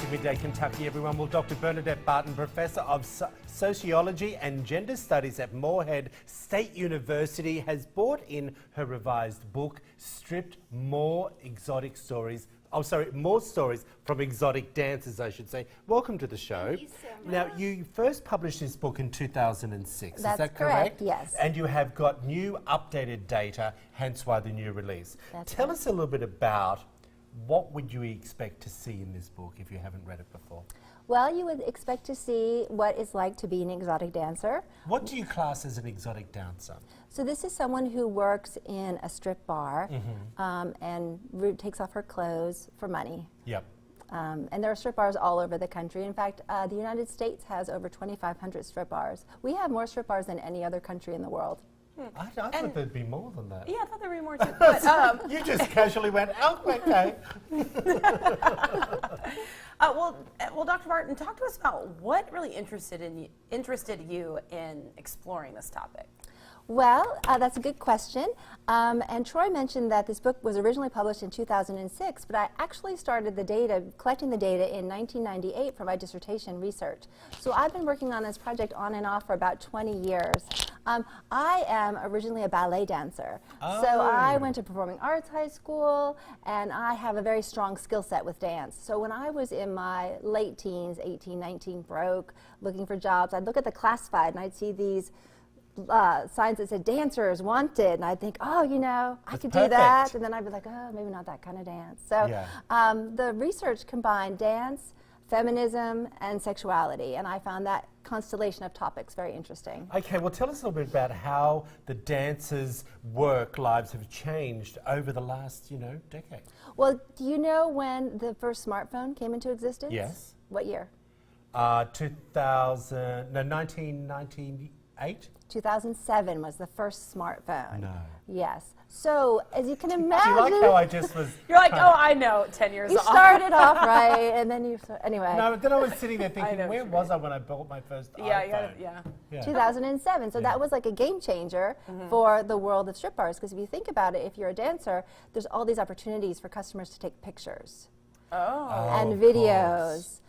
to Midday, Kentucky, everyone. Well, Dr. Bernadette Barton, Professor of Sociology and Gender Studies at Morehead State University, has brought in her revised book, Stripped More Stories from Exotic Dancers, I should say. Welcome to the show. Thank you so much. Now, you first published this book in 2006, is that correct? Correct, yes. And you have got new updated data, hence why the new release. Tell us a little bit about what would you expect to see in this book if you haven't read it before? Well, you would expect to see what it's like to be an exotic dancer. What do you class as an exotic dancer? So this is someone who works in a strip bar and takes off her clothes for money. Yep. And there are strip bars all over the country. In fact, the United States has over 2,500 strip bars. We have more strip bars than any other country in the world. I thought there'd be more than that. Yeah, I thought there would be more too. But, you just casually went, oh, okay. well, Dr. Barton, talk to us about what really interested you in exploring this topic. Well, that's a good question. And Troy mentioned that this book was originally published in 2006, but I actually started collecting the data in 1998 for my dissertation research. So I've been working on this project on and off for about 20 years. I am originally a ballet dancer. Oh. So I went to performing arts high school, and I have a very strong skill set with dance. So when I was in my late teens, 18, 19, broke, looking for jobs, I'd look at the classified and I'd see these signs that said dancers wanted, and I'd think, oh, you know, I could do that, and then I'd be like, oh, maybe not that kind of dance. So the research combined dance, feminism, and sexuality, and I found that constellation of topics very interesting. Okay, well, tell us a little bit about how the dancers' work lives have changed over the last, decade. Well, do you know when the first smartphone came into existence? Yes. What year? 1998? 2007 was the first smartphone. No. Yes. So, as you can imagine... Do you like how I just was... You're like, oh, I know, 10 years You off. started off right, and then anyway. No, then I was sitting there thinking, where was I when I bought my first iPhone? Yeah. 2007. So that was like a game changer for the world of strip bars, because if you think about it, if you're a dancer, there's all these opportunities for customers to take pictures and videos.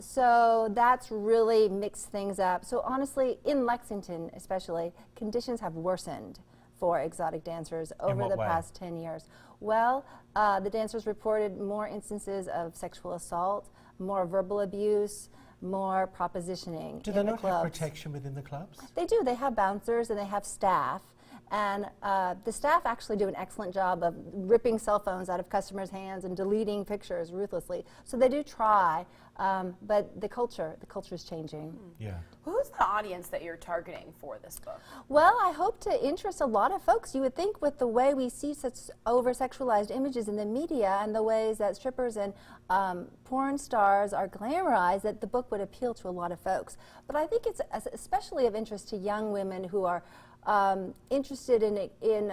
So that's really mixed things up. So honestly, in Lexington especially, conditions have worsened for exotic dancers over the past 10 years. Well, the dancers reported more instances of sexual assault, more verbal abuse, more propositioning. Do they not have protection within the clubs? They do. They have bouncers and they have staff. And the staff actually do an excellent job of ripping cell phones out of customers' hands and deleting pictures ruthlessly. So they do try, but the culture is changing. Yeah. Who's the audience that you're targeting for this book? Well, I hope to interest a lot of folks. You would think with the way we see such over-sexualized images in the media and the ways that strippers and porn stars are glamorized, that the book would appeal to a lot of folks. But I think it's especially of interest to young women who are interested in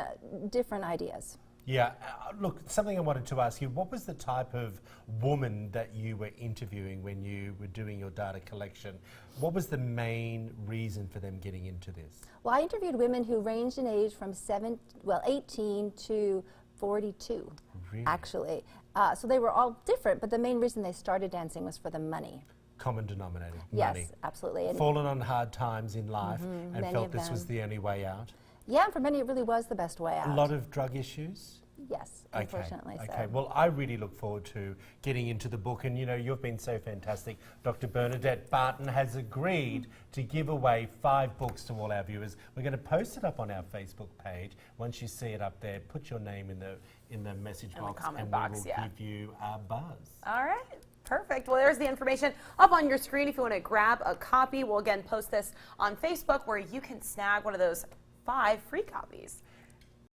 different ideas. Yeah, look, something I wanted to ask you, what was the type of woman that you were interviewing when you were doing your data collection? What was the main reason for them getting into this? Well, I interviewed women who ranged in age from 18 to 42, actually. So they were all different, but the main reason they started dancing was for the money. Common denominator, money. Yes, absolutely. And fallen on hard times in life and felt this was the only way out. Yeah, and for many it really was the best way out. A lot of drug issues? Yes, unfortunately so. Okay, well, I really look forward to getting into the book, and you've been so fantastic. Dr. Bernadette Barton has agreed to give away 5 books to all our viewers. We're going to post it up on our Facebook page. Once you see it up there, put your name in the message box, and we will give you a buzz. All right. Perfect. Well, there's the information up on your screen if you want to grab a copy. We'll again post this on Facebook where you can snag one of those 5 free copies.